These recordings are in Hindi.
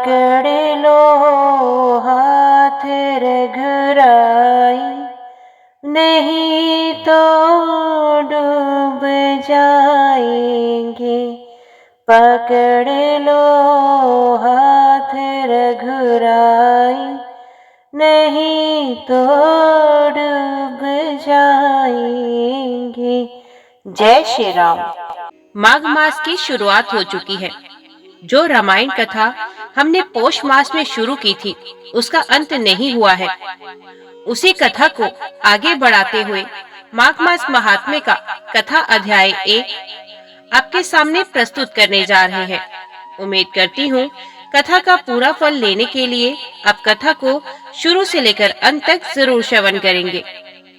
पकड़ लो हाथ रघुराई, नहीं तो डूब जाएंगे। पकड़ लो हाथ रघुराई, नहीं तो डूब जाएंगे। जय श्री राम। माघ मास की शुरुआत हो चुकी है। जो रामायण कथा हमने पौष मास में शुरू की थी, उसका अंत नहीं हुआ है। उसी कथा को आगे बढ़ाते हुए माघ मास महात्म्य का कथा अध्याय 1 आपके सामने प्रस्तुत करने जा रहे हैं। उम्मीद करती हूँ कथा का पूरा फल लेने के लिए आप कथा को शुरू से लेकर अंत तक जरूर श्रवण करेंगे।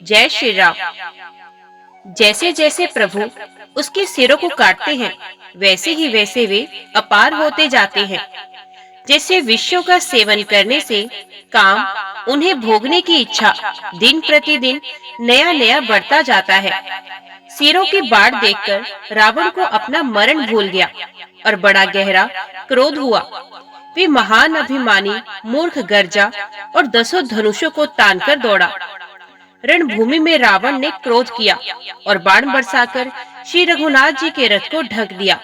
जय श्री राम। जैसे जैसे प्रभु उसके सिरों को काटते हैं, वैसे ही वैसे वे अपार होते जाते हैं। जैसे विषयों का सेवन करने से काम, उन्हें भोगने की इच्छा दिन प्रतिदिन नया नया बढ़ता जाता है। सिरों की बाढ़ देखकर रावण को अपना मरण भूल गया और बड़ा गहरा क्रोध हुआ। वे महान अभिमानी मूर्ख गर्जा और 10 धनुषों को तानकर दौड़ा। रणभूमि में रावण ने क्रोध किया और बाण बरसाकर श्री रघुनाथ जी के रथ को ढक दिया।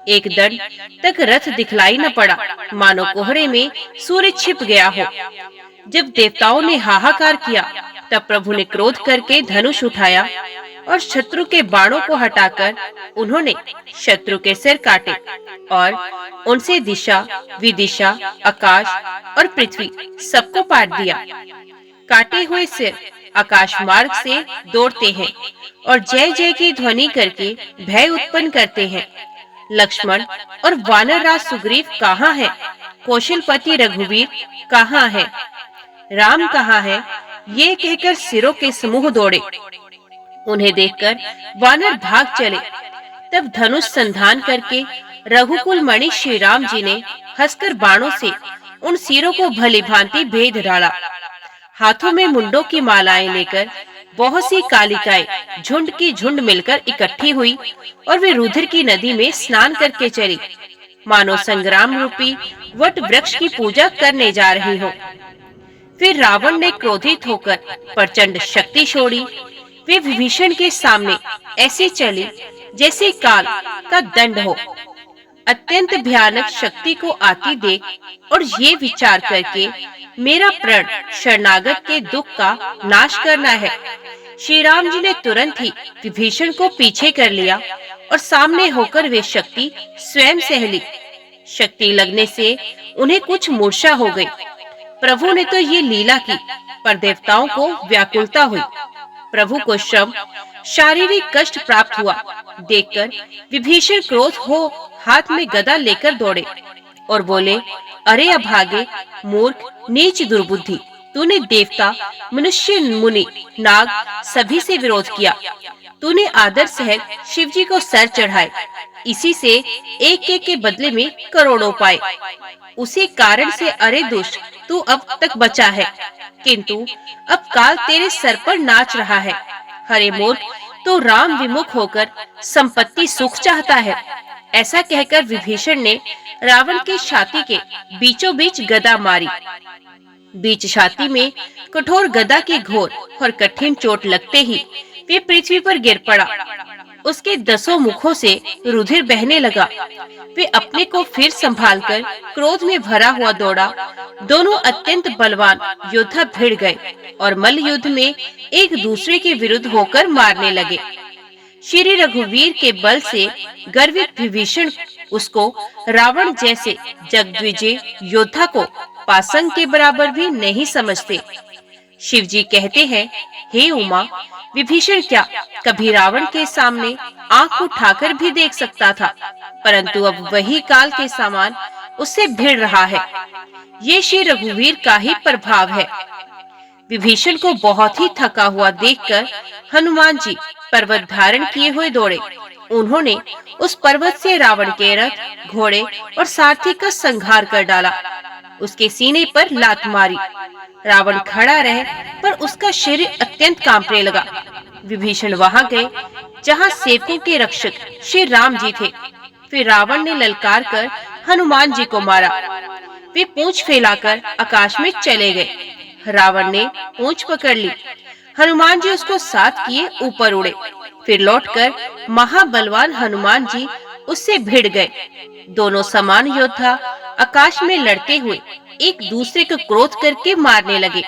एक दंड तक रथ दिखलाई न पड़ा, मानो कोहरे में सूर्य छिप गया हो। जब देवताओं ने हाहाकार किया, तब प्रभु ने क्रोध करके धनुष उठाया और शत्रु के बाणों को हटाकर उन्होंने शत्रु के सिर काटे और उनसे दिशा, विदिशा, आकाश और पृथ्वी सबको पाट दिया। काटे हुए सिर आकाश मार्ग से दौड़ते हैं और जय जय की ध्वनि करके भय उत्पन्न करते हैं। लक्ष्मण और वानर राज सुग्रीव कहाँ है? कौशलपति रघुवीर कहाँ है? राम कहाँ है? ये कहकर सिरों के समूह दौड़े। उन्हें देखकर वानर भाग चले। तब धनुष संधान करके रघुकुल मणि श्री राम जी ने हंसकर बाणों से उन सिरों को भली भांति भेद डाला। हाथों में मुंडों की मालाएं लेकर बहुत सी कालिकाएं झुंड की झुंड मिलकर इकट्ठी हुई और वे रुधिर की नदी में स्नान करके चली, मानो संग्राम रूपी वट वृक्ष की पूजा करने जा रही हो। फिर रावण ने क्रोधित होकर प्रचंड शक्ति छोड़ी। वे विभीषण के सामने ऐसे चले जैसे काल का दंड हो। अत्यंत भयानक शक्ति को आती देख और ये विचार करके मेरा प्रण शरणागत के दुख का नाश करना है, श्री राम जी ने तुरंत ही विभीषण को पीछे कर लिया और सामने होकर वे शक्ति स्वयं सह ली। शक्ति लगने से उन्हें कुछ मूर्छा हो गई। प्रभु ने तो ये लीला की, पर देवताओं को व्याकुलता हुई। प्रभु को श्रम, शारीरिक कष्ट प्राप्त हुआ। देखकर विभीषण क्रोध हो हाथ में गदा लेकर दौड़े और बोले, अरे अभागे, मूर्ख, नीच, दुर्बुद्धि, तूने देवता, मनुष्य, मुनि, नाग सभी से विरोध किया। तूने आदर सहित शिव जी को सर चढ़ाए। इसी से एक एक के बदले में करोड़ों पाए। उसी कारण से अरे दुष्ट, तू अब तक बचा है, किंतु अब काल तेरे सर पर नाच रहा है। हरे मूर्ख, तो राम विमुख होकर संपत्ति सुख चाहता है। ऐसा कहकर विभीषण ने रावण की छाती के बीचों बीच गदा मारी। बीच छाती में कठोर गदा की घोर और कठिन चोट लगते ही वे पृथ्वी पर गिर पड़ा। उसके 10 मुखों से रुधिर बहने लगा। वे अपने को फिर संभालकर क्रोध में भरा हुआ दौड़ा। दोनों अत्यंत बलवान योद्धा भिड़ गए और मल्ल युद्ध में एक दूसरे के विरुद्ध होकर मारने लगे। श्री रघुवीर के बल से गर्वित विभीषण उसको रावण जैसे जगद्विजय योद्धा को पासंग के बराबर भी नहीं समझते। शिव जी कहते हैं, हे उमा, विभीषण क्या कभी रावण के सामने आंख उठाकर भी देख सकता था, परंतु अब वही काल के समान उससे भिड़ रहा है। ये श्री रघुवीर का ही प्रभाव है। विभीषण को बहुत ही थका हुआ देखकर हनुमान जी पर्वत धारण किए हुए दौड़े। उन्होंने उस पर्वत से रावण के रथ, घोड़े और सारथी का संहार कर डाला। उसके सीने पर लात मारी। रावण खड़ा रहे, पर उसका शरीर अत्यंत कांपने लगा। विभीषण वहां गए जहां सेवकों के रक्षक श्री राम जी थे। फिर रावण ने ललकार कर हनुमान जी को मारा। वे पूंछ फैलाकर आकाश में चले गए। रावण ने पूंछ पकड़ ली। हनुमान जी उसको साथ किए ऊपर उड़े। फिर लौटकर महाबलवान हनुमान जी उससे भिड़ गए। दोनों समान योद्धा आकाश में लड़ते हुए एक दूसरे को क्रोध करके मारने लगे।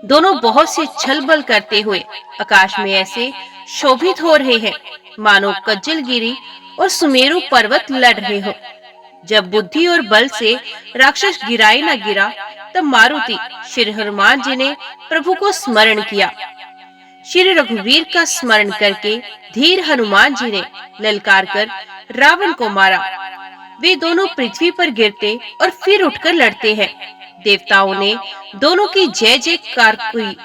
दोनों बहुत से छल बल करते हुए आकाश में ऐसे शोभित हो रहे हैं मानो कज्जलगिरी और सुमेरु पर्वत लड़ रहे हो। जब बुद्धि और बल से राक्षस गिराए न गिरा, तब मारुति श्री हनुमान जी ने प्रभु को स्मरण किया। श्री रघुवीर का स्मरण करके धीर हनुमान जी ने ललकार कर रावण को मारा। वे दोनों पृथ्वी पर गिरते और फिर उठकर लड़ते हैं। देवताओं ने दोनों की जय जयकार की।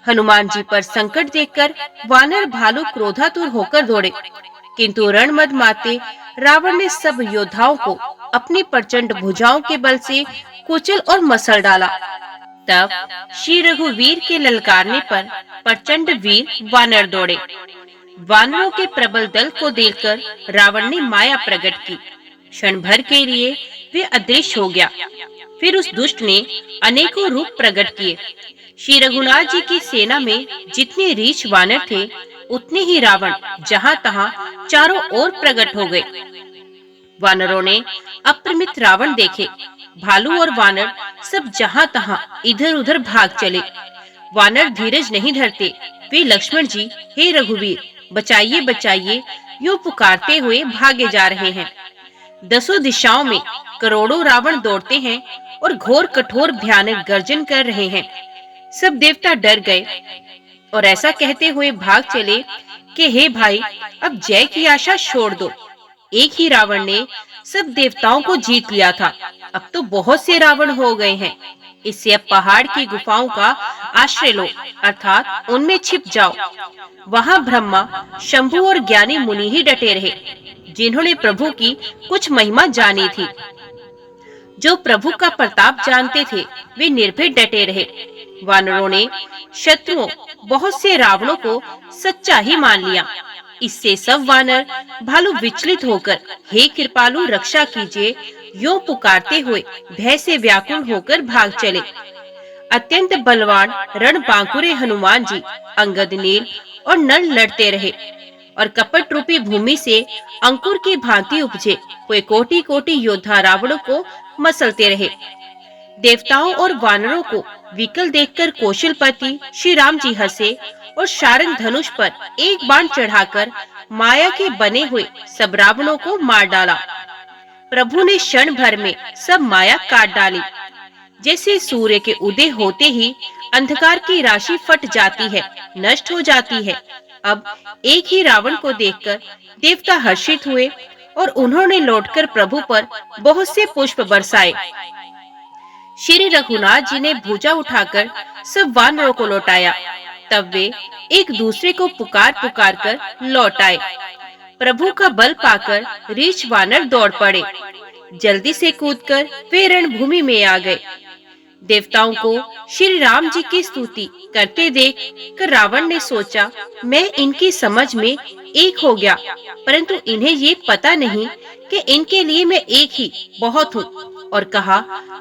हनुमान जी पर संकट देखकर वानर भालू क्रोधातुर होकर दौड़े, किंतु रणमद माते रावण ने सब योद्धाओं को अपनी प्रचंड भुजाओं के बल से कुचल और मसल डाला। तब श्री रघुवीर के ललकारने पर प्रचंड वीर वानर दौड़े। वानरों के प्रबल दल को देखकर रावण ने माया प्रकट की। क्षण भर के लिए वे अदृश्य हो गया। फिर उस दुष्ट ने अनेकों रूप प्रकट किए। श्री रघुनाथ जी की सेना में जितने रीछ वानर थे, उतने ही रावण जहां तहां चारों ओर प्रकट हो गए। वानरों ने अप्रमित रावण देखे। भालू और वानर सब जहां तहां इधर उधर भाग चले। वानर धीरज नहीं धरते। वे लक्ष्मण जी, हे रघुवीर, बचाइए बचाइए, यूं पुकारते हुए भागे जा रहे हैं। दसों दिशाओं में करोड़ों रावण दौड़ते हैं और घोर कठोर भयानक गर्जन कर रहे हैं। सब देवता डर गए और ऐसा कहते हुए भाग चले कि हे भाई, अब जय की आशा छोड़ दो। एक ही रावण ने सब देवताओं को जीत लिया था, अब तो बहुत से रावण हो गए हैं। इससे अब पहाड़ की गुफाओं का आश्रय लो, अर्थात उनमें छिप जाओ। वहां ब्रह्मा, शंभु और ज्ञानी मुनि ही डटे रहे, जिन्होंने प्रभु की कुछ महिमा जानी थी। जो प्रभु का प्रताप जानते थे, वे निर्भय डटे रहे। वानरों ने शत्रुओं बहुत से रावणों को सच्चा ही मान लिया। इससे सब वानर भालू विचलित होकर, हे कृपालु रक्षा कीजिए, यूं पुकारते हुए भय से व्याकुल होकर भाग चले। अत्यंत बलवान रणबांकुरे हनुमान जी अंगद, नील और नल लड़ते रहे और कपट रूपी भूमि से अंकुर की भांति उपजे हुए कोटि कोटि योद्धा रावणों को मसलते रहे। देवताओं और वानरों को विकल देखकर कौशलपति श्री राम जी हंसे और शारंग धनुष पर एक बाण चढ़ाकर माया के बने हुए सब रावणों को मार डाला। प्रभु ने क्षण भर में सब माया काट डाली। जैसे सूर्य के उदय होते ही अंधकार की राशि फट जाती है, नष्ट हो जाती है। अब एक ही रावण को देखकर देवता हर्षित हुए और उन्होंने लौटकर प्रभु पर बहुत से पुष्प बरसाए। श्री रघुनाथ जी ने भुजा उठाकर सब वानरों को लौटाया। तब वे एक दूसरे को पुकार पुकार कर लौट आए। प्रभु का बल पाकर रीछ वानर दौड़ पड़े। जल्दी से कूदकर वे रणभूमि में आ गए। देवताओं को श्री राम जी की स्तुति करते देख कर रावण ने सोचा, मैं इनकी समझ में एक हो गया, परंतु इन्हें ये पता नहीं कि इनके लिए मैं एक ही बहुत हूँ। और कहा,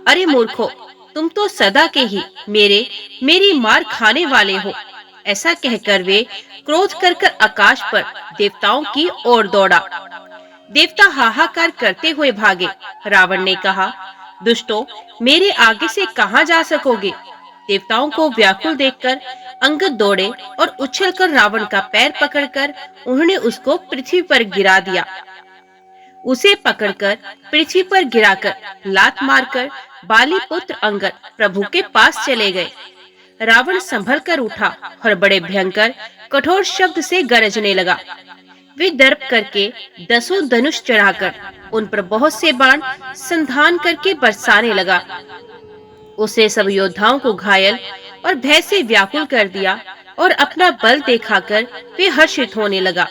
अरे मूर्खो, तुम तो सदा के ही मेरी मार खाने वाले हो। ऐसा कहकर वे क्रोध कर कर आकाश पर देवताओं की ओर दौड़ा। देवता हाहाकार करते हुए भागे। रावण ने कहा, दुष्टों, मेरे आगे से कहां जा सकोगे। देवताओं को व्याकुल देखकर अंगद दौड़े और उछलकर रावण का पैर पकड़कर उन्होंने उसको पृथ्वी पर गिरा दिया। उसे पकड़कर पृथ्वी पर गिराकर लात मारकर बाली पुत्र अंगद प्रभु के पास चले गए। रावण संभल कर उठा और बड़े भयंकर कठोर शब्द से गरजने लगा। वे दर्प करके दसों धनुष चढ़ाकर उन पर बहुत से बाण संधान करके बरसाने लगा। उसे सब योद्धाओं को घायल और भय से व्याकुल कर दिया और अपना बल दिखाकर वे हर्षित होने लगा।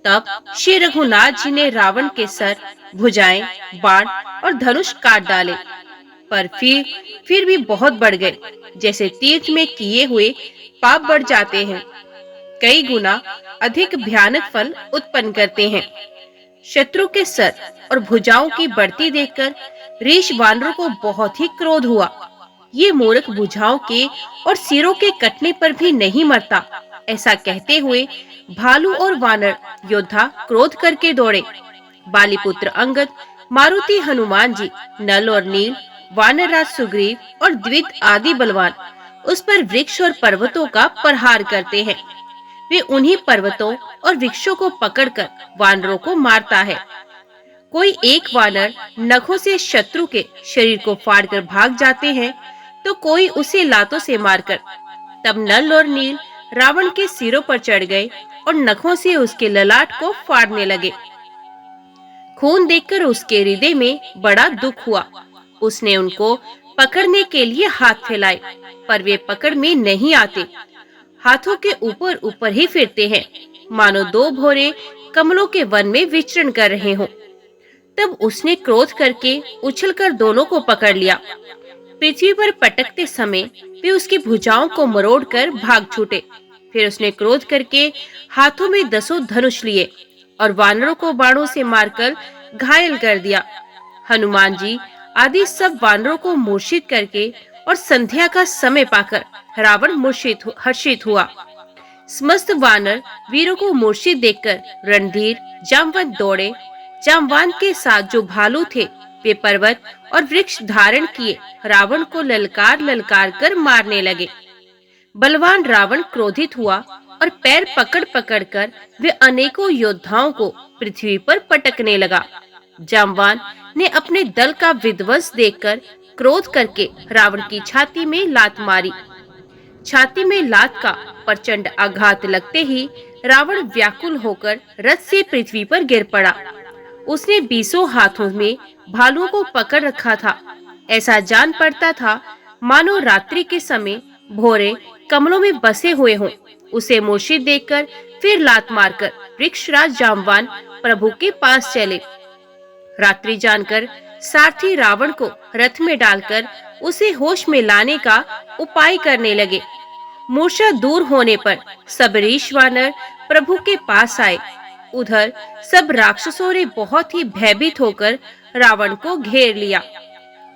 तब श्री रघुनाथ जी ने रावण के सर, भुजाएं, बाण और धनुष काट डाले, पर फिर भी बहुत बढ़ गए। जैसे तीर्थ में किए हुए पाप बढ़ जाते हैं, कई गुना अधिक भयानक फल उत्पन्न करते हैं। शत्रु के सर और भुजाओं की बढ़ती देखकर ऋष वानरों को बहुत ही क्रोध हुआ। ये मूर्ख भुजाओं के और सिरों के कटने पर भी नहीं मरता, ऐसा कहते हुए भालू और वानर योद्धा क्रोध करके दौड़े। बालीपुत्र अंगद, मारुति हनुमान जी, नल और नील, वानर राज सुग्रीव और द्वित आदि बलवान उस पर वृक्ष और पर्वतों का प्रहार करते हैं। वे उन्हीं पर्वतों और वृक्षों को पकड़कर वानरों को मारता है। कोई एक वानर नखों से शत्रु के शरीर को फाड़कर भाग जाते हैं, तो कोई उसे लातों से मारकर। तब नल और नील रावण के सिरों पर चढ़ गए और नखों से उसके ललाट को फाड़ने लगे। खून देखकर उसके हृदय में बड़ा दुख हुआ। उसने उनको पकड़ने के लिए हाथ फैलाए, पर वे पकड़ में नहीं आते। हाथों के ऊपर ऊपर ही फिरते हैं, मानो दो भौरे कमलों के वन में विचरण कर रहे हों। तब उसने क्रोध करके उछलकर दोनों को पकड़ लिया। पृथ्वी पर पटकते समय वे उसकी भुजाओं को मरोड़कर भाग छूटे। फिर उसने क्रोध करके हाथों में 10 धनुष लिए और वानरों को बाणों से मारकर घायल कर दिया। हनुमान जी आदि सब वानरों को मूर्छित करके और संध्या का समय पाकर रावण हर्षित हुआ। समस्त वानर वीरों को मूर्छित देखकर रणधीर जामवंत दौड़े। जामवंत के साथ जो भालू थे वे पर्वत और वृक्ष धारण किए रावण को ललकार ललकार कर मारने लगे। बलवान रावण क्रोधित हुआ और पैर पकड़ पकड़ कर वे अनेकों योद्धाओं को पृथ्वी पर पटकने लगा। जामवान ने अपने दल का विध्वंस देखकर क्रोध करके रावण की छाती में लात मारी। छाती में लात का प्रचंड आघात लगते ही रावण व्याकुल होकर रथ से पृथ्वी पर गिर पड़ा। उसने 20 हाथों में भालुओं को पकड़ रखा था। ऐसा जान पड़ता था मानो रात्रि के समय भौरे कमलों में बसे हुए हों। उसे मूर्छित देखकर फिर लात मारकर वृक्षराज जामवान प्रभु के पास चले। रात्रि जानकर सारथी रावण को रथ में डालकर उसे होश में लाने का उपाय करने लगे। मूर्छा दूर होने पर सब ऋष वानर प्रभु के पास आए। उधर सब राक्षसों ने बहुत ही भयभीत होकर रावण को घेर लिया।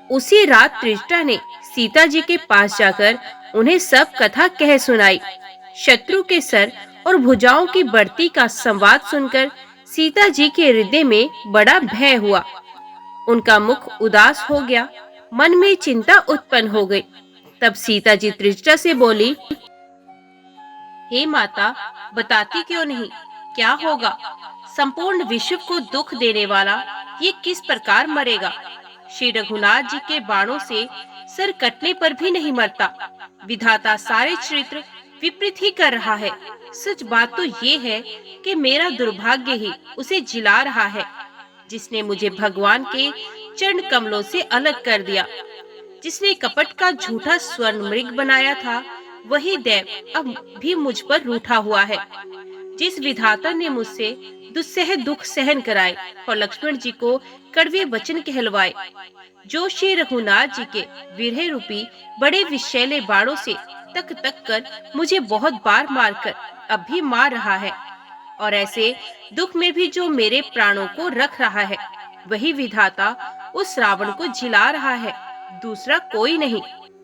उसी रात त्रिजटा ने सीता जी के पास जाकर उन्हें सब कथा कह सुनाई। शत्रु के सर और भुजाओं की बढ़ती का संवाद सुनकर सीता जी के हृदय में बड़ा भय हुआ। उनका मुख उदास हो गया, मन में चिंता उत्पन्न हो गई। तब सीता जी त्रिजटा से बोली, हे माता, बताती क्यों नहीं, क्या होगा? संपूर्ण विश्व को दुख देने वाला ये किस प्रकार मरेगा? श्री रघुनाथ जी के बाणों से सर कटने पर भी नहीं मरता। विधाता सारे चरित्र विपरीत ही कर रहा है। सच बात तो ये है कि मेरा दुर्भाग्य ही उसे जिला रहा है, जिसने मुझे भगवान के चरण कमलों से अलग कर दिया। जिसने कपट का झूठा स्वर्ण मृग बनाया था, वही देव अब भी मुझ पर रूठा हुआ है। जिस विधाता ने मुझसे दुस्सह दुख सहन कराए और लक्ष्मण जी को कड़वे वचन कहलवाए, जो श्री रघुनाथ जी के विरह रूपी बड़े विषैले बाणों से तक तक कर मुझे बहुत बार मारकर अब भी मार रहा है, और ऐसे दुख में भी जो मेरे प्राणों को रख रहा है, वही विधाता उस रावण को झिला रहा है, दूसरा कोई नहीं।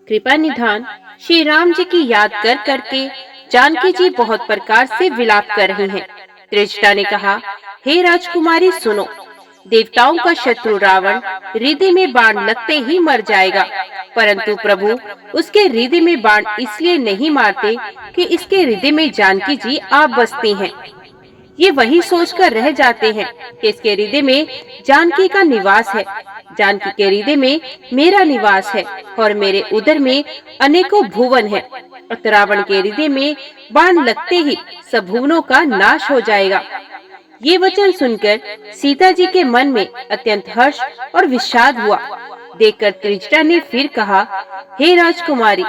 कृपा निधान श्री राम जी की याद कर करके जानकी जी बहुत प्रकार से विलाप कर रही हैं। त्रिजटा ने कहा, हे राजकुमारी सुनो, देवताओं का शत्रु रावण हृदय में बाण लगते ही मर जाएगा, परंतु प्रभु उसके हृदय में बाण इसलिए नहीं मारते कि इसके हृदय में जानकी जी आप बसती हैं। ये वही सोचकर रह जाते हैं कि इसके हृदय में जानकी का निवास है, जानकी के हृदय में मेरा निवास है, और मेरे उदर में अनेकों भुवन है। रावण के हृदय में बाण लगते ही सब भुवनों का नाश हो जाएगा। ये वचन सुनकर सीता जी के मन में अत्यंत हर्ष और विषाद हुआ। देखकर त्रिजटा ने फिर कहा, हे राजकुमारी,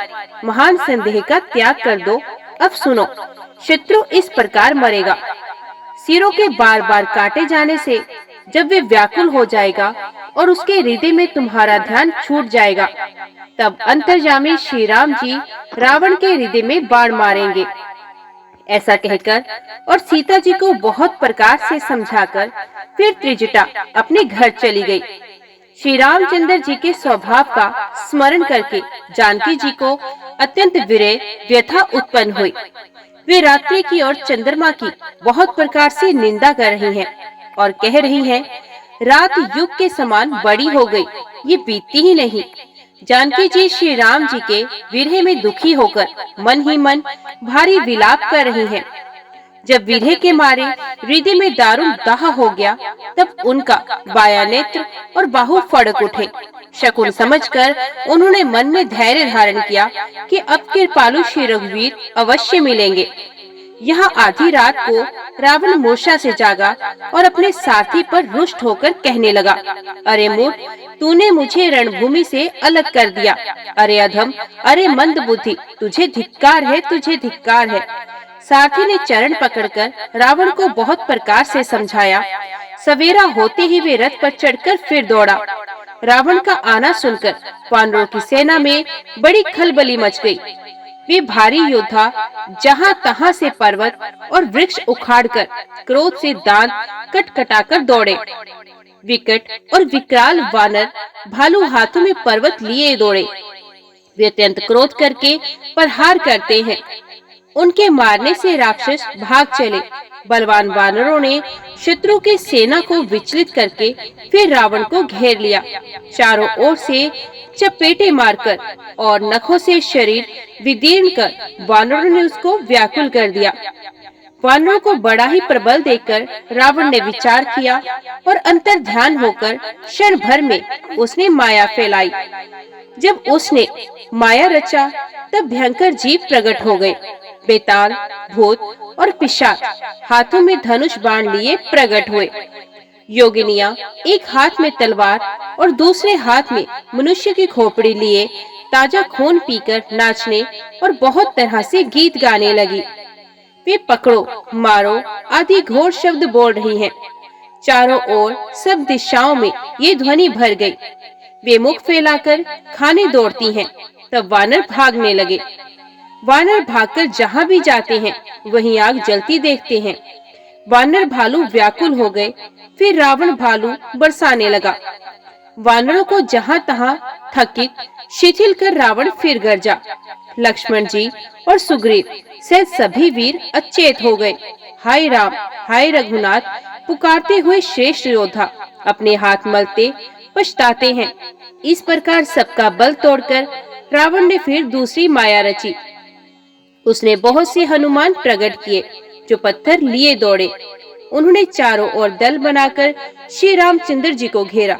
महान संदेह का त्याग कर दो। अब सुनो, शत्रु इस प्रकार मरेगा। सिरों के बार बार काटे जाने से जब वे व्याकुल हो जाएगा और उसके हृदय में तुम्हारा ध्यान छूट जाएगा, तब अंतर्यामी श्री राम जी रावण के हृदय में बाण मारेंगे। ऐसा कहकर और सीता जी को बहुत प्रकार से समझाकर फिर त्रिजटा अपने घर चली गई। श्री रामचंद्र जी के स्वभाव का स्मरण करके जानकी जी को अत्यंत विरह व्यथा उत्पन्न हुई। वे रात्रि की और चंद्रमा की बहुत प्रकार से निंदा कर रही हैं और कह रही हैं, रात युग के समान बड़ी हो गई, ये बीतती ही नहीं। जानकी जी श्री राम जी के विरह में दुखी होकर मन ही मन भारी विलाप कर रही हैं। जब विरह के मारे हृदय में दारुण दाह हो गया, तब उनका बाया नेत्र और बाहु फड़क उठे। शकुन समझकर उन्होंने मन में धैर्य धारण किया कि अब कृपालु श्री रघुवीर अवश्य मिलेंगे। यहाँ आधी रात को रावण मूर्छा से जागा और अपने साथी पर रुष्ट होकर कहने लगा, अरे मूर्ख, तूने मुझे रणभूमि से अलग कर दिया। अरे अधम, अरे मंद बुद्धि, तुझे धिक्कार है, तुझे धिक्कार है। सारथी ने चरण पकड़कर रावण को बहुत प्रकार से समझाया। सवेरा होते ही वे रथ पर चढ़कर फिर दौड़ा। रावण का आना सुनकर वानरों की सेना में बड़ी खलबली मच गई। वे भारी योद्धा जहां तहां से पर्वत और वृक्ष उखाड़कर क्रोध से दांत कटकटाकर दौड़े। विकट और विकराल वानर भालू हाथों में पर्वत लिए दौड़े। वे अत्यंत क्रोध करके प्रहार करते हैं। उनके मारने से राक्षस भाग चले। बलवान वानरों ने शत्रु की सेना को विचलित करके फिर रावण को घेर लिया। चारों ओर से चपेटे मारकर और नखों से शरीर विदीर्ण कर वानरों ने उसको व्याकुल कर दिया। वानरों को बड़ा ही प्रबल देखकर रावण ने विचार किया और अंतर ध्यान होकर क्षण भर में उसने माया फैलाई। जब उसने माया रचा, तब भयंकर जीव प्रकट हो गए। बेताल, भूत और पिशाच हाथों में धनुष बाण लिए प्रकट हुए। योगिनियां एक हाथ में तलवार और दूसरे हाथ में मनुष्य की खोपड़ी लिए ताजा खून पीकर नाचने और बहुत तरह से गीत गाने लगी। वे पकड़ो, मारो आदि घोर शब्द बोल रही हैं। चारों ओर सब दिशाओं में ये ध्वनि भर गई। वे मुख फैलाकर खाने दौड़ती हैं। तब वानर भागने लगे। वानर भागकर जहाँ भी जाते हैं वहीं आग जलती देखते हैं। वानर भालू व्याकुल हो गए। फिर रावण भालू बरसाने लगा। वानरों को जहाँ तहाँ थकित शिथिल कर रावण फिर गरजा। लक्ष्मण जी और सुग्रीव से सभी वीर अचेत हो गए। हाय राम, हाय रघुनाथ पुकारते हुए श्रेष्ठ योद्धा अपने हाथ मलते पछताते हैं। इस प्रकार सबका बल तोड़कर रावण ने फिर दूसरी माया रची। उसने बहुत से हनुमान प्रकट किए जो पत्थर लिए दौड़े। उन्होंने चारों ओर दल बनाकर श्री रामचंद्र जी को घेरा।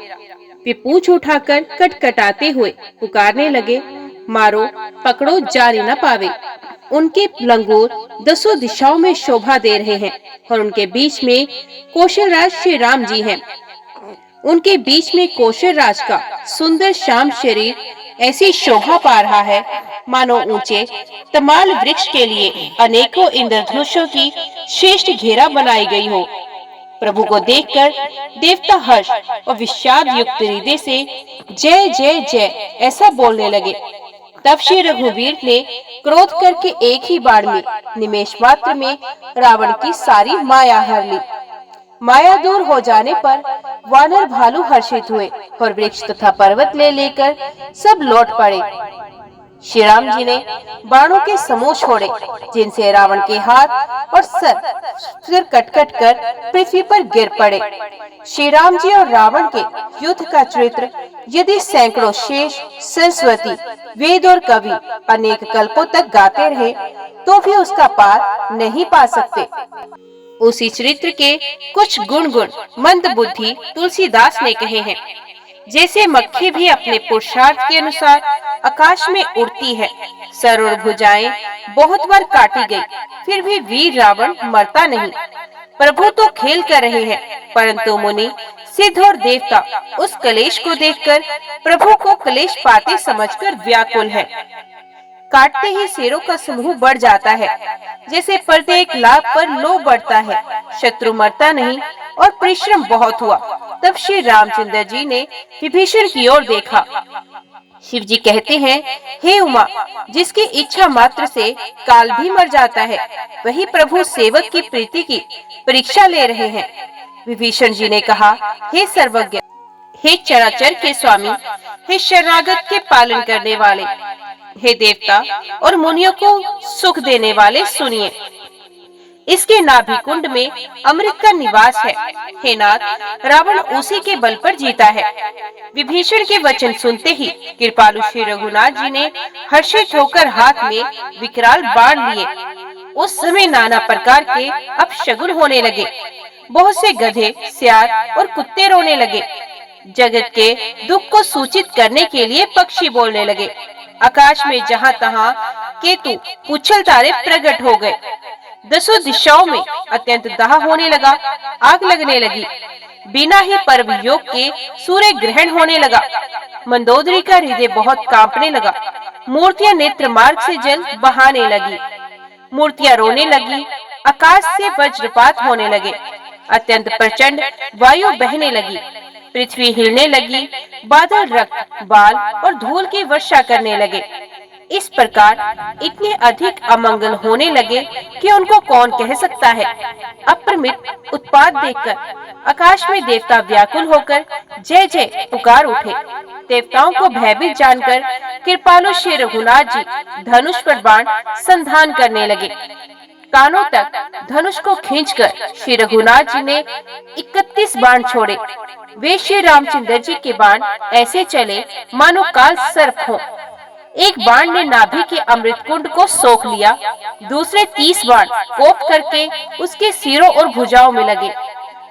वे पूंछ उठाकर कटकटाते हुए पुकारने लगे, मारो, पकड़ो, जाने न पावे। उनके लंगूर दसों दिशाओं में शोभा दे रहे हैं और उनके बीच में कौशलराज श्री राम जी हैं। उनके बीच में कौशलराज का सुंदर श्याम शरीर ऐसी शोभा पा रहा है मानो ऊंचे तमाल वृक्ष के लिए अनेकों इंद्रधनुषों की श्रेष्ठ घेरा बनाई गई हो। प्रभु को देखकर देवता हर्ष और विषाद युक्त हृदय से जय जय जय ऐसा बोलने लगे। तब श्री रघुवीर ने क्रोध करके एक ही बार में निमेष मात्र में रावण की सारी माया हर ली। माया दूर हो जाने पर वानर भालू हर्षित हुए और वृक्ष तथा पर्वत ले लेकर सब लौट पड़े। श्री राम जी ने बाणों के समूह छोड़े जिनसे रावण के हाथ और सिर कट कर पृथ्वी पर गिर पड़े। श्री राम जी और रावण के युद्ध का चरित्र यदि सैकड़ों शेष, सरस्वती, वेद और कवि अनेक कल्पों तक गाते रहे तो भी उसका पार नहीं पा सकते। उसी चरित्र के कुछ गुण मंद बुद्धि तुलसीदास ने कहे हैं। जैसे मक्खी भी अपने पुरुषार्थ के अनुसार आकाश में उड़ती है। सर और भुजाएं बहुत बार काटी गई, फिर भी वीर रावण मरता नहीं। प्रभु तो खेल कर रहे हैं, परंतु मुनि, सिद्ध और देवता उस कलेश को देखकर प्रभु को कलेश पाते समझकर व्याकुल है। काटते ही सिरों का समूह बढ़ जाता है, जैसे प्रत्येक लाभ पर लोभ बढ़ता है। शत्रु मरता नहीं और परिश्रम बहुत हुआ। तब श्री रामचंद्र जी ने विभीषण की ओर देखा। शिव जी कहते हैं, हे उमा, जिसकी इच्छा मात्र से काल भी मर जाता है, वही प्रभु सेवक की प्रीति की परीक्षा ले रहे हैं। विभीषण जी ने कहा, हे सर्वज्ञ, हे चराचर के स्वामी, हे शरणागत के पालन करने वाले, हे देवता और मुनियों को सुख देने वाले, सुनिए। इसके नाभि कुंड में अमृत का निवास है। हे नाथ, रावण उसी के बल पर जीता है। विभीषण के वचन सुनते ही कृपालु श्री रघुनाथ जी ने हर्षित होकर हाथ में विकराल बाण लिए। उस समय नाना प्रकार के अपशगुन होने लगे। बहुत से गधे, सियार और कुत्ते रोने लगे। जगत के दुख को सूचित करने के लिए पक्षी बोलने लगे। आकाश में जहाँ तहाँ केतु, पुच्छल तारे प्रकट हो गए। दसों दिशाओं में अत्यंत दाह होने लगा, आग लगने लगी। बिना ही पर्व योग के सूर्य ग्रहण होने लगा। मंदोदरी का हृदय बहुत कांपने लगा। मूर्तियां नेत्र मार्ग से जल बहाने लगी। मूर्तियां रोने लगी। आकाश से वज्रपात होने लगे। अत्यंत प्रचंड वायु बहने लगी। पृथ्वी हिलने लगी। बादल रक्त, बाल और धूल की वर्षा करने लगे। इस प्रकार इतने अधिक अमंगल होने लगे कि उनको कौन कह सकता है। अप्रमित उत्पात देखकर आकाश में देवता व्याकुल होकर जय जय पुकार उठे। देवताओं को भयभीत जानकर कृपालु श्री रघुनाथ जी धनुष पर बाण संधान करने लगे। कानों तक धनुष को खींचकर श्री रघुनाथ जी ने 31 बाण छोड़े। वे श्री रामचंद्र जी के बाण ऐसे चले मानो काल सर्प हो। एक बाण ने नाभि के अमृत कुंड को सोख लिया। दूसरे 30 बाण कोप करके उसके सिरों और भुजाओं में लगे।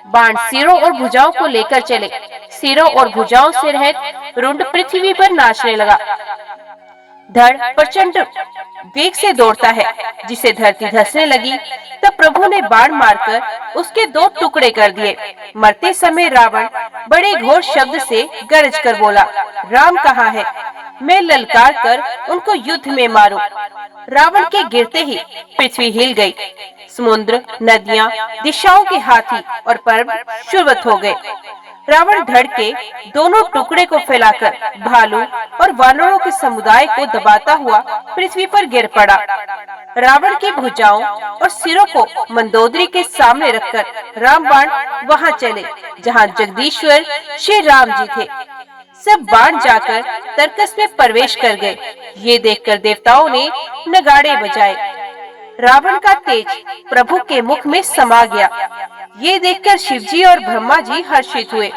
बाण सिरों और भुजाओं को लेकर चले। सिरों और भुजाओं से रहित रुंड पृथ्वी पर नाचने लगा। धड़ प्रचंड वेग से दौड़ता है, जिसे धरती धंसने लगी। तब प्रभु ने बाण मारकर उसके 2 टुकड़े कर दिए। मरते समय रावण बड़े घोर शब्द से गरज कर बोला, राम कहाँ है? मैं ललकार कर उनको युद्ध में मारूं। रावण के गिरते ही पृथ्वी हिल गई। समुद्र, नदियां, दिशाओं के हाथी और पर्वत शुरवत हो गए। रावण धड़ के दोनों टुकड़े को फैलाकर भालू और वानरों के समुदाय को दबाता हुआ पृथ्वी पर गिर पड़ा। रावण की भुजाओं और सिरों को मंदोदरी के सामने रखकर रामबाण वहां चले जहां जगदीश्वर श्री राम जी थे। सब बाण जाकर तर्कस में प्रवेश कर गए। ये देखकर देवताओं ने नगाड़े बजाए। रावण का तेज प्रभु के मुख में समा गया। ये देखकर शिवजी और ब्रह्मा जी हर्षित हुए।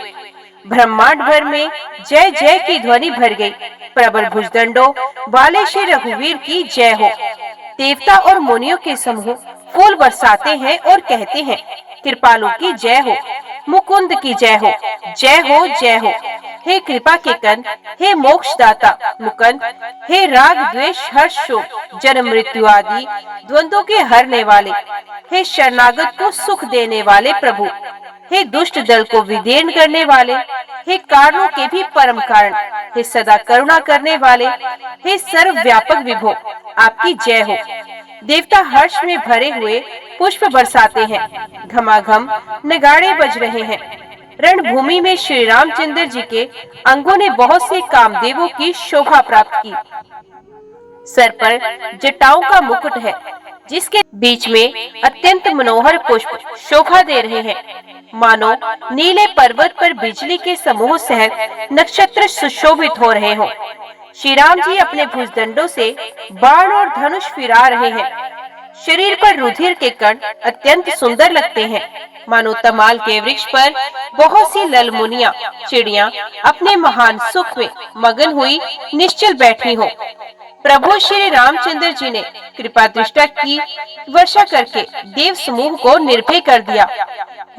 ब्रह्मांड भर में जय जय की ध्वनि भर गई। प्रबल भुजदंडों वाले श्री रघुवीर की जय हो। देवता और मुनियों के समूह फूल बरसाते हैं और कहते हैं, कृपालु की जय हो, मुकुंद की जय हो, जय हो, जय हो। हे कृपा के कंद, हे मोक्षदाता मुकुंद, हे राग द्वेष हर्ष शोक जन्म मृत्यु आदि द्वंद्वों के हरने वाले, हे शरणागत को सुख देने वाले प्रभु, हे दुष्ट दल को विदीर्ण करने वाले, हे कारणों के भी परम कारण, हे सदा करुणा करने वाले, हे सर्व व्यापक विभो, आपकी जय हो। देवता हर्ष में भरे हुए पुष्प बरसाते हैं। घमाघम नगाड़े बज रहे हैं। रणभूमि में श्री रामचंद्र जी के अंगों ने बहुत से कामदेवों की शोभा प्राप्त की। सर पर जटाओं का मुकुट है, जिसके बीच में अत्यंत मनोहर पुष्प शोभा दे रहे हैं। मानो नीले पर्वत पर बिजली के समूह सहित नक्षत्र सुशोभित हो रहे हों। श्री राम जी अपने भुजदंडों से बाण और धनुष फिरा रहे हैं। शरीर पर रुधिर के कण अत्यंत सुंदर लगते हैं। मानो तमाल के वृक्ष पर बहुत सी ललमुनियां, चिड़ियां अपने महान सुख में मगन हुई निश्चल बैठी हो। प्रभु श्री रामचंद्र जी ने कृपा दृष्टि की वर्षा करके देव समूह को निर्भय कर दिया।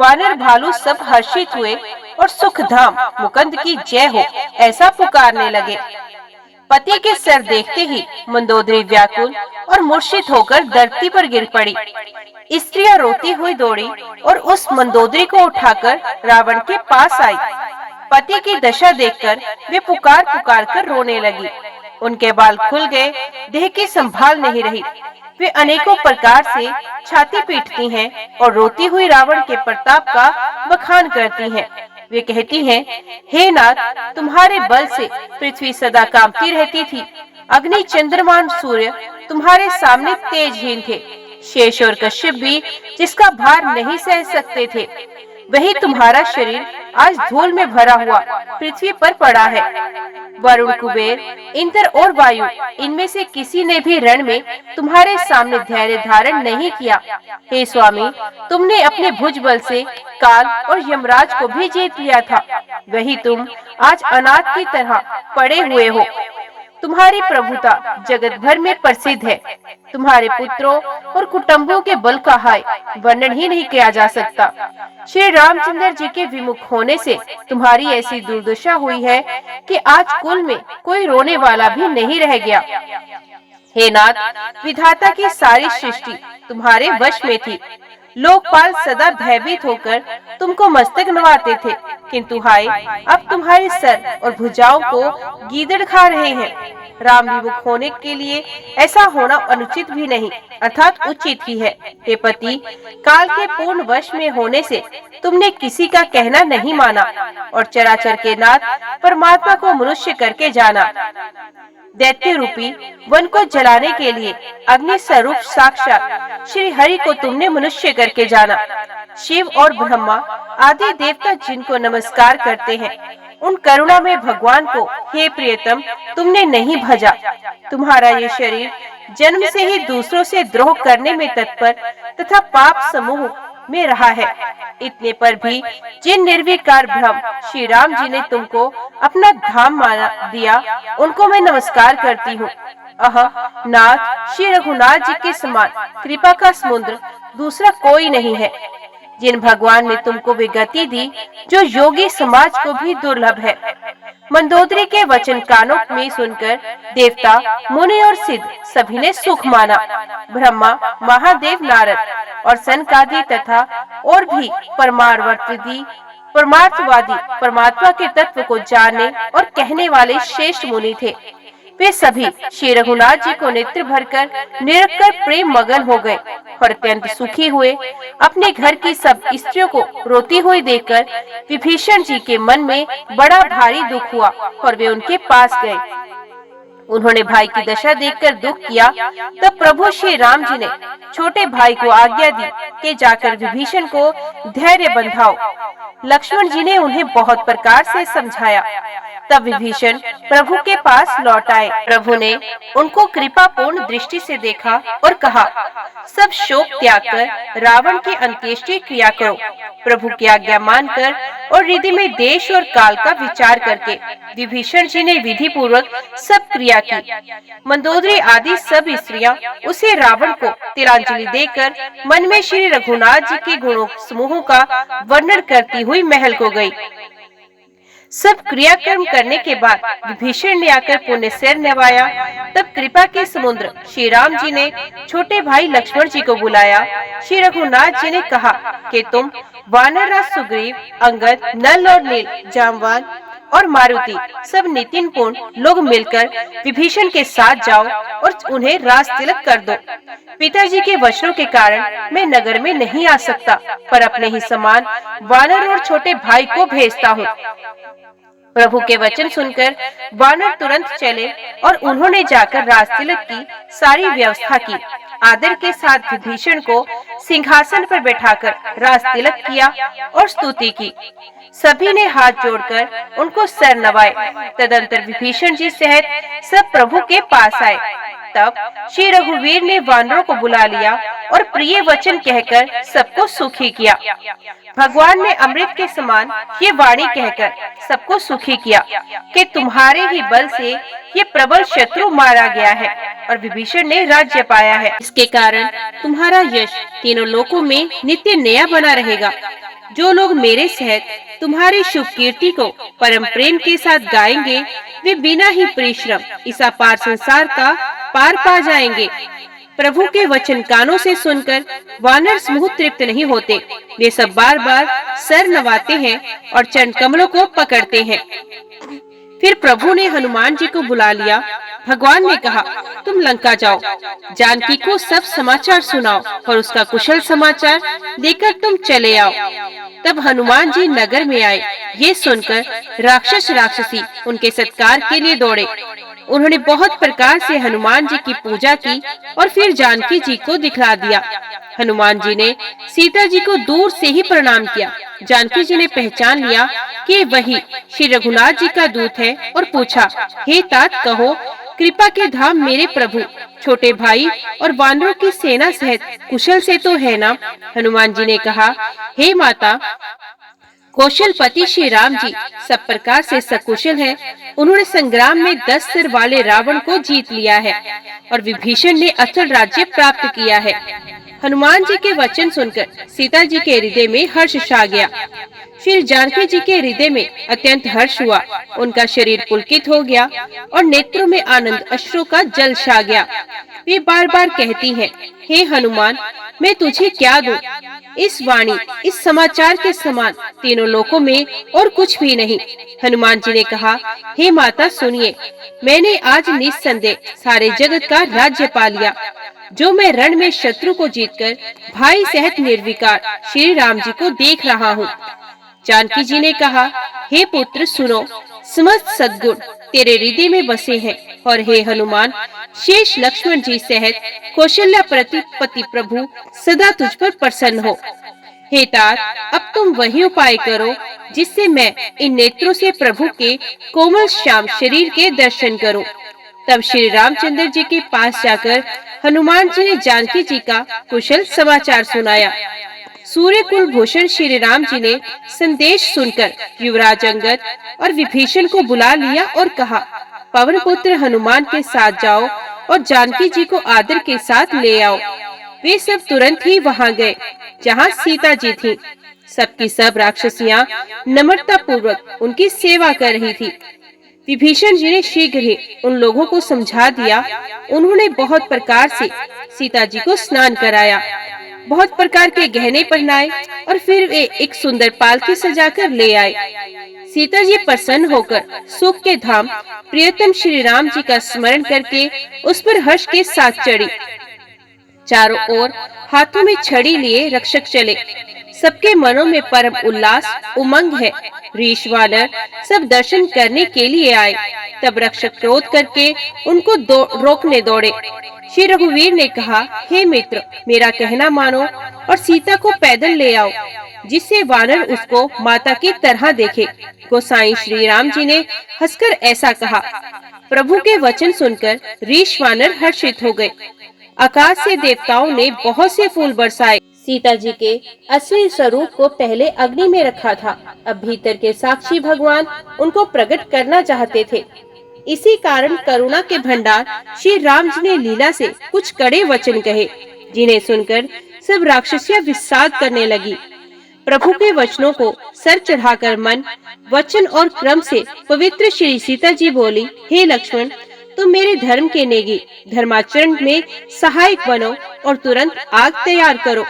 वानर भालू सब हर्षित हुए और सुखधाम मुकुंद की जय हो ऐसा पुकारने लगे। पति के सर देखते ही मंदोदरी व्याकुल और मूर्छित होकर धरती पर गिर पड़ी। स्त्रियां रोती हुई दौड़ी और उस मंदोदरी को उठाकर रावण के पास आई। पति की दशा देखकर वे पुकार पुकार कर रोने लगी। उनके बाल खुल गए, देह की संभाल नहीं रही। वे अनेकों प्रकार से छाती पीटती हैं और रोती हुई रावण के प्रताप का बखान करती हैं। वे कहती हैं, हे नाथ, तुम्हारे बल से पृथ्वी सदा कांपती रहती थी। अग्नि, चंद्रमा, सूर्य तुम्हारे सामने तेजहीन थे। शेष और कश्यप भी जिसका भार नहीं सह सकते थे। वही तुम्हारा शरीर आज धूल में भरा हुआ पृथ्वी पर पड़ा है। वरुण, कुबेर, इंद्र और वायु, इनमें से किसी ने भी रण में तुम्हारे सामने धैर्य धारण नहीं किया। हे स्वामी, तुमने अपने भुज बल से काल और यमराज को भी जीत लिया था। वही तुम आज अनाथ की तरह पड़े हुए हो। तुम्हारी प्रभुता जगत भर में प्रसिद्ध है। तुम्हारे पुत्रों और कुटुंबों के बल का हाय वर्णन ही नहीं किया जा सकता। श्री रामचंद्र जी के विमुख होने से तुम्हारी ऐसी दुर्दशा हुई है कि आज कुल में कोई रोने वाला भी नहीं रह गया। हे नाथ, विधाता की सारी सृष्टि तुम्हारे वश में थी। लोकपाल सदा भयभीत होकर तुमको मस्तक नवाते थे, किंतु हाय, अब तुम्हारे सर और भुजाओं को गीदड़ खा रहे हैं। राम विमुख होने के लिए ऐसा होना अनुचित भी नहीं, अर्थात उचित ही है। हे पति, काल के पूर्ण वश में होने से तुमने किसी का कहना नहीं माना और चराचर के नाथ परमात्मा को मनुष्य करके जाना। दैत्य रूपी वन को जलाने के लिए अग्नि स्वरूप साक्षात श्री हरि को तुमने मनुष्य करके जाना। शिव और ब्रह्मा आदि देवता जिनको नमस्कार करते हैं, उन करुणा में भगवान को हे प्रियतम तुमने नहीं भजा। तुम्हारा ये शरीर जन्म से ही दूसरों से द्रोह करने में तत्पर तथा पाप समूह में रहा है। इतने पर भी जिन निर्विकार ब्रह्म श्री राम जी ने तुमको अपना धाम माना दिया, उनको मैं नमस्कार करती हूँ। नाथ, श्री रघुनाथ जी के समान कृपा का समुद्र दूसरा कोई नहीं है। जिन भगवान ने तुमको वे गति दी जो योगी समाज को भी दुर्लभ है। मंदोदरी के वचन कानों में सुनकर देवता, मुनि और सिद्ध सभी ने सुख माना। ब्रह्मा, महादेव, नारद और सनकादि तथा और भी परमार्थवादी परमात्मा के तत्व को जानने और कहने वाले श्रेष्ठ मुनि थे। वे सभी श्री रघुनाथ जी को नेत्र भरकर निरंतर प्रेम मगन हो गए और अत्यंत सुखी हुए। अपने घर की सब स्त्रियों को रोती हुई देखकर विभीषण जी के मन में बड़ा भारी दुख हुआ और वे उनके पास गए। उन्होंने भाई की दशा देखकर दुख किया। तब प्रभु श्री राम जी ने छोटे भाई को आज्ञा दी कि जाकर विभीषण को धैर्य बंधाओ। लक्ष्मण जी ने उन्हें बहुत प्रकार से समझाया। तब विभीषण प्रभु के पास लौट आए। प्रभु ने उनको कृपा पूर्ण दृष्टि से देखा और कहा, सब शोक त्याग कर रावण की अंत्येष्टि क्रिया करो। प्रभु की आज्ञा मानकर और रिधि में देश और काल का विचार करके विभीषण जी ने विधि पूर्वक सब क्रिया की। मंदोदरी आदि सब स्त्रियां उसे रावण को तिलांजलि देकर मन में श्री रघुनाथ जी के गुणों समूहों का वर्णन करती हुई महल को गई। सब क्रियाकर्म करने के बाद विभीषण ने आकर पुण्य सिर नवाया। तब कृपा के समुद्र श्री राम जी ने छोटे भाई लक्ष्मण जी को बुलाया। श्री रघुनाथ जी ने कहा कि तुम वानर राज सुग्रीव, अंगद, नल और नील, जामवान और मारुति सब नितिन पूर्ण लोग मिलकर विभीषण के साथ जाओ और उन्हें राज तिलक कर दो। पिताजी के वचनों के कारण मैं नगर में नहीं आ सकता, पर अपने ही समान वानर और छोटे भाई को भेजता हूँ। प्रभु के वचन सुनकर वानर तुरंत चले और उन्होंने जाकर राज तिलक की सारी व्यवस्था की। आदर के साथ विभीषण को सिंहासन पर बैठाकर राज तिलक किया और स्तुति की। सभी ने हाथ जोड़कर उनको सर नवाए। तदंतर विभीषण जी सहित सब प्रभु के पास आए। तब श्री रघुवीर ने वानरों को बुला लिया और प्रिय वचन कहकर सबको सुखी किया। भगवान ने अमृत के समान ये वाणी कहकर सबको सुखी किया कि तुम्हारे ही बल से ये प्रबल शत्रु मारा गया है और विभीषण ने राज्य पाया है। इसके कारण तुम्हारा यश तीनों लोकों में नित्य नया बना रहेगा। जो लोग मेरे सहित तुम्हारी शुभ कीर्ति को परम प्रेम के साथ गाएंगे, वे बिना ही परिश्रम इस अपार संसार का पार पा जाएंगे। प्रभु के वचन कानों से सुनकर वानर समूह तृप्त नहीं होते। वे सब बार बार सर नवाते हैं और चरण कमलों को पकड़ते हैं। फिर प्रभु ने हनुमान जी को बुला लिया। भगवान ने कहा, तुम लंका जाओ, जानकी को सब समाचार सुनाओ और उसका कुशल समाचार देकर तुम चले आओ। तब हनुमान जी नगर में आए। ये सुनकर राक्षस राक्षसी उनके सत्कार के लिए दौड़े। उन्होंने बहुत प्रकार से हनुमान जी की पूजा की और फिर जानकी जी को दिखला दिया। हनुमान जी ने सीता जी को दूर से ही प्रणाम किया। जानकी जी ने पहचान लिया कि वही श्री रघुनाथ जी का दूत है और पूछा, हे तात, कहो कृपा के धाम मेरे प्रभु, छोटे भाई और वानरों की सेना सहित कुशल से तो है ना? हनुमान जी ने कहा, हे माता, कौशलपति श्री राम जी सब प्रकार से सकुशल हैं। उन्होंने संग्राम में 10 सिर वाले रावण को जीत लिया है और विभीषण ने अचल राज्य प्राप्त किया है। हनुमान जी के वचन सुनकर सीता जी के हृदय में हर्ष छा गया। फिर जानकी जी के हृदय में अत्यंत हर्ष हुआ। उनका शरीर पुलकित हो गया और नेत्रों में आनंद अश्रु का जल छा गया। वे बार बार कहती हैं, हे हनुमान, मैं तुझे क्या दूं? इस वाणी, इस समाचार के समान तीनों लोकों में और कुछ भी नहीं। हनुमान जी ने कहा, हे माता सुनिए, मैंने आज निस्संदेह सारे जगत का राज्य पा लिया। जो मैं रण में शत्रु को जीतकर भाई सहित निर्विकार श्री राम जी को देख रहा हूँ। जानकी जी ने कहा, हे पुत्र सुनो, समस्त सद्गुण तेरे हृदय में बसे हैं और हे हनुमान, शेष लक्ष्मण जी सहित कौशल्या पति प्रभु सदा तुझ पर प्रसन्न हो। हे तात, अब तुम वही उपाय करो जिससे मैं इन नेत्रों से प्रभु के कोमल श्याम शरीर के दर्शन करूं। तब श्री रामचंद्र जी के पास जाकर हनुमान जी ने जानकी जी का कुशल समाचार सुनाया। सूर्य कुल भूषण श्री राम जी ने संदेश सुनकर युवराज अंगद और विभीषण को बुला लिया और कहा, पवन पुत्र हनुमान के साथ जाओ और जानकी जी को आदर के साथ ले आओ। वे सब तुरंत ही वहां गए जहां सीता जी थी। सबकी सब राक्षसियां नम्रता पूर्वक उनकी सेवा कर रही थी। विभीषण जी ने शीघ्र ही उन लोगों को समझा दिया। उन्होंने बहुत प्रकार से सीता जी को स्नान कराया, बहुत प्रकार के गहने पहनाए और फिर वे एक सुंदर पालकी सजाकर ले आए। सीता जी प्रसन्न होकर सुख के धाम प्रियतम श्री राम जी का स्मरण करके उस पर हर्ष के साथ चढ़ी। चारों ओर हाथों में छड़ी लिए रक्षक चले। सबके मनों में परम उल्लास उमंग है। ऋष वानर सब दर्शन करने के लिए आए। तब रक्षक क्रोध करके उनको रोकने दौड़े। श्री रघुवीर ने कहा, हे मित्र, मेरा कहना मानो और सीता को पैदल ले आओ, जिससे वानर उसको माता की तरह देखे। गोसाई श्री राम जी ने हंसकर ऐसा कहा। प्रभु के वचन सुनकर ऋष वानर हर्षित हो गए। आकाश से देवताओं ने बहुत से फूल बरसाए। सीता जी के असली स्वरूप को पहले अग्नि में रखा था, अब भीतर के साक्षी भगवान उनको प्रकट करना चाहते थे। इसी कारण करुणा के भंडार श्री राम जी ने लीला से कुछ कड़े वचन कहे, जिन्हें सुनकर सब राक्षसियां विषाद करने लगी। प्रभु के वचनों को सर चढ़ाकर मन, वचन और क्रम से पवित्र श्री सीता जी बोली, हे लक्ष्मण, तुम मेरे धर्म के नेगी, धर्माचरण में सहायक बनो और तुरंत आग तैयार करो।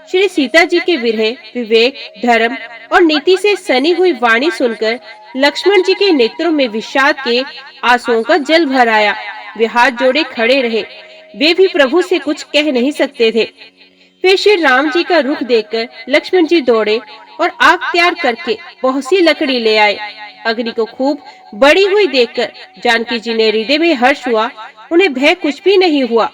श्री सीता जी के विरह, विवेक, धर्म और नीति से सनी हुई वाणी सुनकर लक्ष्मण जी के नेत्रों में विषाद के आंसुओं का जल भर आया। वे हाथ जोड़े खड़े रहे। वे भी प्रभु से कुछ कह नहीं सकते थे। फिर श्री राम जी का रुख देखकर लक्ष्मण जी दौड़े और आग तैयार करके बहुत सी लकड़ी ले आए। अग्नि को खूब बड़ी हुई देखकर जानकी जी ने हृदय में हर्ष हुआ। उन्हें भय कुछ भी नहीं हुआ।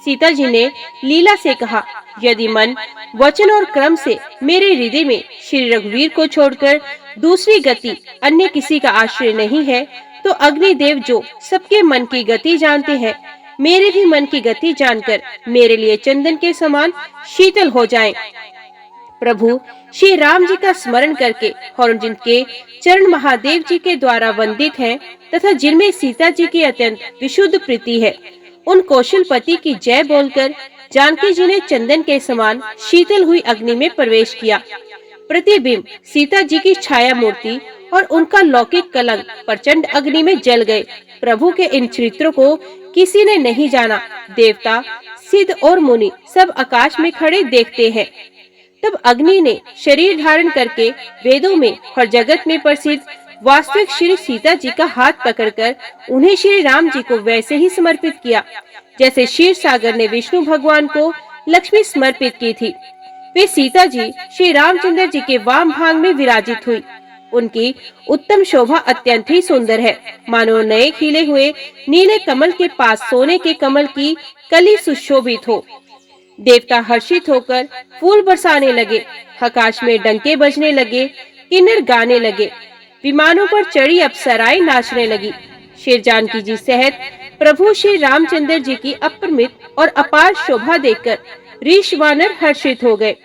सीता जी ने लीला से कहा, यदि मन, वचन और क्रम से मेरे हृदय में श्री रघुवीर को छोड़कर दूसरी गति अन्य किसी का आश्रय नहीं है, तो अग्निदेव जो सबके मन की गति जानते हैं, मेरे भी मन की गति जानकर मेरे लिए चंदन के समान शीतल हो जाएं। प्रभु श्री राम जी का स्मरण करके और जिनके चरण महादेव जी के द्वारा वंदित हैं तथा जिनमें सीता जी की अत्यंत विशुद्ध प्रीति है, उन कौशलपति की जय बोलकर जानकी जी ने चंदन के समान शीतल हुई अग्नि में प्रवेश किया। प्रतिबिंब सीता जी की छाया मूर्ति और उनका लौकिक कलंक प्रचंड अग्नि में जल गए। प्रभु के इन चरित्रों को किसी ने नहीं जाना। देवता, सिद्ध और मुनि सब आकाश में खड़े देखते हैं। तब अग्नि ने शरीर धारण करके वेदों में और जगत में प्रसिद्ध वास्तविक श्री सीता जी का हाथ पकड़कर उन्हें श्री राम जी को वैसे ही समर्पित किया जैसे क्षीर सागर ने विष्णु भगवान को लक्ष्मी समर्पित की थी। वे सीता जी श्री रामचंद्र जी के वाम भाग में विराजित हुई। उनकी उत्तम शोभा अत्यंत ही सुंदर है, मानो नए खिले हुए नीले कमल के पास सोने के कमल की कली सुशोभित हो। देवता हर्षित होकर फूल बरसाने लगे, आकाश में डंके बजने लगे, किन्नर गाने लगे, विमानों पर चढ़ी अप्सराएं नाचने लगी। श्री जानकी जी सहित प्रभु श्री रामचंद्र जी की अपरिमित और अपार शोभा देखकर ऋषि वानर हर्षित हो गए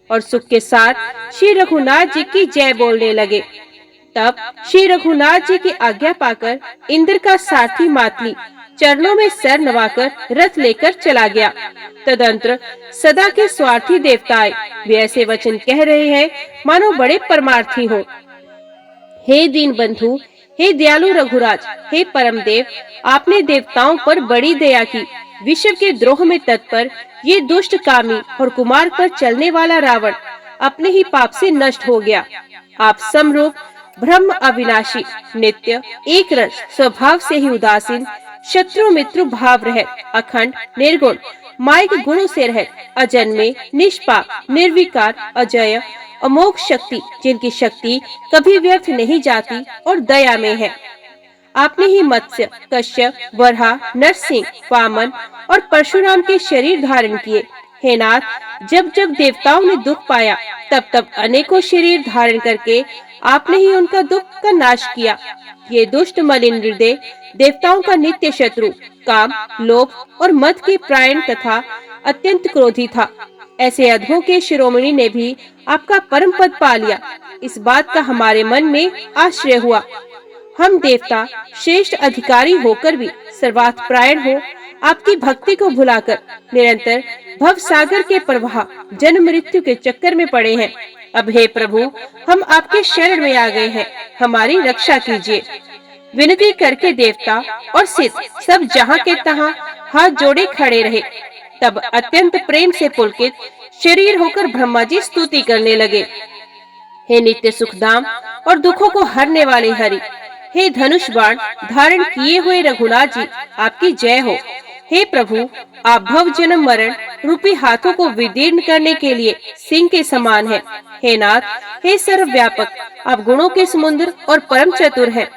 और सुख के साथ श्री रघुनाथ जी की जय बोलने लगे। तब श्री रघुनाथ जी की आज्ञा पाकर इंद्र का सारथी मातली चरणों में सर नवाकर रथ लेकर चला गया। तदंतर सदा के स्वार्थी देवताएं वे ऐसे वचन कह रहे हैं मानो बड़े परमार्थी हो। हे दीन बंधु, हे दयालु रघुराज, हे परमदेव, आपने देवताओं पर बड़ी दया की। विश्व के द्रोह में तत्पर ये दुष्ट कामी और कुमार पर चलने वाला रावण अपने ही पाप से नष्ट हो गया। आप समरूप ब्रह्म अविनाशी, नित्य, एक रस, स्वभाव से ही उदासीन, शत्रु मित्र भाव रहित, अखंड, निर्गुण, माइक गुणों से रहित, अजन्मे, निष्पाप, निर्विकार, अजय, अमोघ शक्ति, जिनकी शक्ति कभी व्यर्थ नहीं जाती और दया में है। आपने ही मत्स्य, कश्यप, वराह, नरसिंह, वामन और परशुराम के शरीर धारण किए। हे नाथ, जब जब देवताओं ने दुख पाया तब तब अनेकों शरीर धारण करके आपने ही उनका दुख का नाश किया। ये दुष्ट मलिन हृदय देवताओं का नित्य शत्रु, काम, लोभ और मद के प्रायण तथा अत्यंत क्रोधी था। ऐसे अधमों के शिरोमणि ने भी आपका परम पद पा लिया। इस बात का हमारे मन में आश्चर्य हुआ। हम देवता श्रेष्ठ अधिकारी होकर भी सर्वार्थ प्रायण हो आपकी भक्ति को भुलाकर निरंतर भव सागर के प्रवाह जन्म मृत्यु के चक्कर में पड़े हैं। अब हे प्रभु, हम आपके शरण में आ गए हैं, हमारी रक्षा कीजिए। विनती करके देवता और सिद्ध सब जहाँ के तहाँ हाथ जोड़े खड़े रहे। तब अत्यंत प्रेम से पुलकित शरीर होकर ब्रह्मा जी स्तुति करने लगे। हे नित्य सुखधाम और दुखों को हरने वाले हरि, हे धनुष बाण धारण किए हुए रघुनाथ जी, आपकी जय हो। हे प्रभु, आप भव जन्म मरण रूपी हाथों को विदीर्ण करने के लिए सिंह के समान है। हे नाथ, हे सर्वव्यापक, आप गुणों के समुद्र और परम चतुर हैं।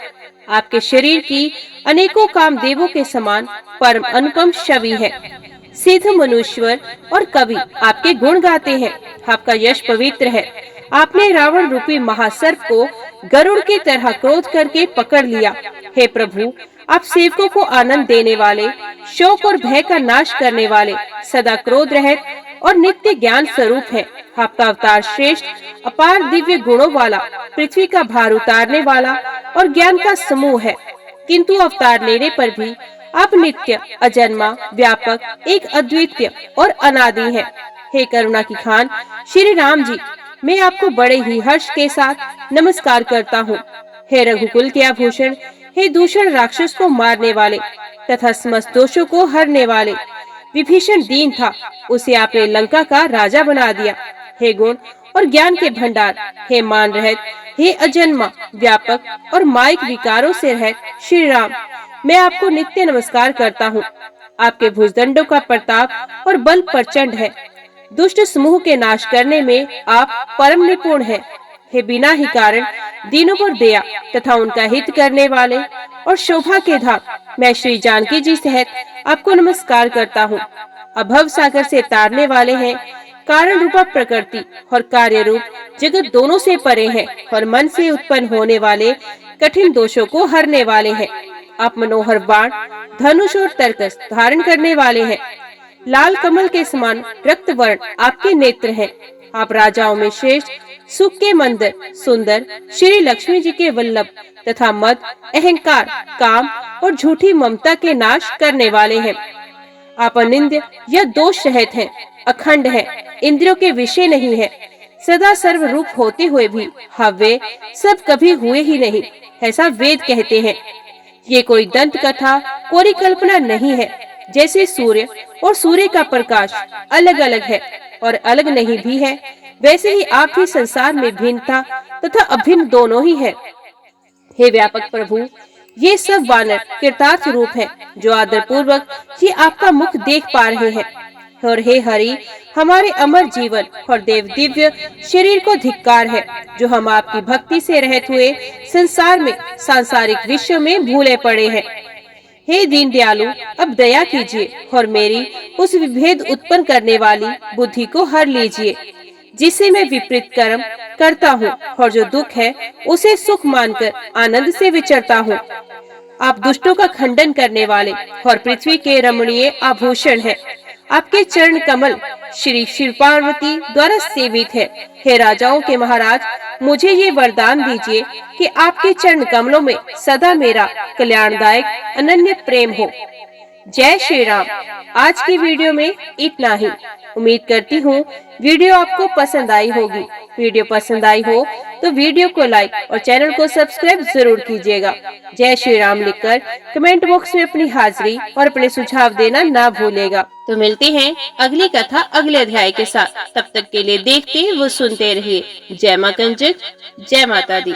आपके शरीर की अनेकों कामदेवों के समान परम अनुपम छवि है। सिद्ध मनुष्यर और कवि आपके गुण गाते हैं। आपका यश पवित्र है। आपने रावण रूपी महासर्प को गरुड़ की तरह क्रोध करके पकड़ लिया। हे प्रभु, आप सेवकों को आनंद देने वाले, शोक और भय का नाश करने वाले, सदा क्रोध रहित और नित्य ज्ञान स्वरूप है। आपका अवतार श्रेष्ठ, अपार दिव्य गुणों वाला, पृथ्वी का भार उतारने वाला और ज्ञान का समूह है। किंतु अवतार लेने पर भी आप नित्य, अजन्मा, व्यापक, एक अद्वितीय और अनादि है। हे करुणा की खान श्री राम जी, मैं आपको बड़े ही हर्ष के साथ नमस्कार करता हूँ। हे रघुकुल के आभूषण, हे दूषण राक्षस को मारने वाले तथा समस्त दोषों को हरने वाले। विभीषण दीन था, उसे आपने लंका का राजा बना दिया। हे गुण और ज्ञान के भंडार, हे मान रहित, हे अजन्मा, व्यापक और माइक विकारों से रहित श्री राम, मैं आपको नित्य नमस्कार करता हूँ। आपके भुजदंडों का प्रताप और बल प्रचंड है। दुष्ट समूह के नाश करने में आप परम निपुण हैं। हे बिना ही कारण दीनों पर दया तथा उनका हित करने वाले और शोभा के धाम, मैं श्री जानकी जी सहित आपको नमस्कार करता हूँ। अभव सागर से तारने वाले हैं, कारण रूपा प्रकृति और कार्य रूप जगत दोनों से परे हैं और मन से उत्पन्न होने वाले कठिन दोषों को हरने वाले हैं। आप मनोहर बाण, धनुष और तरकस धारण करने वाले हैं। लाल कमल के समान रक्त वर्ण आपके नेत्र हैं। आप राजाओं में श्रेष्ठ, सुख के मंदिर, सुंदर, श्री लक्ष्मी जी के वल्लभ तथा मद, अहंकार, काम और झूठी ममता के नाश करने वाले हैं। आप अनिंद्य या दोष रहित हैं, अखंड है, इंद्रियों के विषय नहीं है, सदा सर्व रूप होते हुए भी हव्य सब कभी हुए ही नहीं, ऐसा वेद कहते हैं। ये कोई दंत कथा, कोरी कल्पना नहीं है। जैसे सूर्य और सूर्य का प्रकाश अलग अलग है और अलग नहीं भी है, वैसे ही आप भी संसार में भिन्नता तथा अभिन्न दोनों ही है। हे व्यापक प्रभु, ये सब वानर कृतार्थ रूप हैं, जो आदर पूर्वक ये आपका मुख देख पा रहे हैं। और हे हरि, हमारे अमर जीवन और देव दिव्य शरीर को धिक्कार है, जो हम आपकी भक्ति से रहित हुए संसार में सांसारिक विश्व में भूले पड़े हैं। हे दीन दयालु, अब दया कीजिए और मेरी उस विभेद उत्पन्न करने वाली बुद्धि को हर लीजिए, जिससे मैं विपरीत कर्म करता हूँ और जो दुख है उसे सुख मानकर आनंद से विचरता हूँ। आप दुष्टों का खंडन करने वाले और पृथ्वी के रमणीय आभूषण हैं। आपके चरण कमल श्री शिव पार्वती द्वारा सेवित है। हे राजाओं के महाराज, मुझे ये वरदान दीजिए कि आपके चरण कमलों में सदा मेरा कल्याणदायक अनन्य प्रेम हो। जय श्री राम। आज की वीडियो में इतना ही। उम्मीद करती हूँ वीडियो आपको पसंद आई होगी। वीडियो पसंद आई हो तो वीडियो को लाइक और चैनल को सब्सक्राइब जरूर कीजिएगा। जय श्री राम लिखकर कमेंट बॉक्स में अपनी हाजिरी और अपने सुझाव देना ना भूलेगा। तो मिलते हैं अगली कथा अगले अध्याय के साथ। तब तक के लिए देखते व सुनते रहिए। जय मां कंजक, जय माता दी।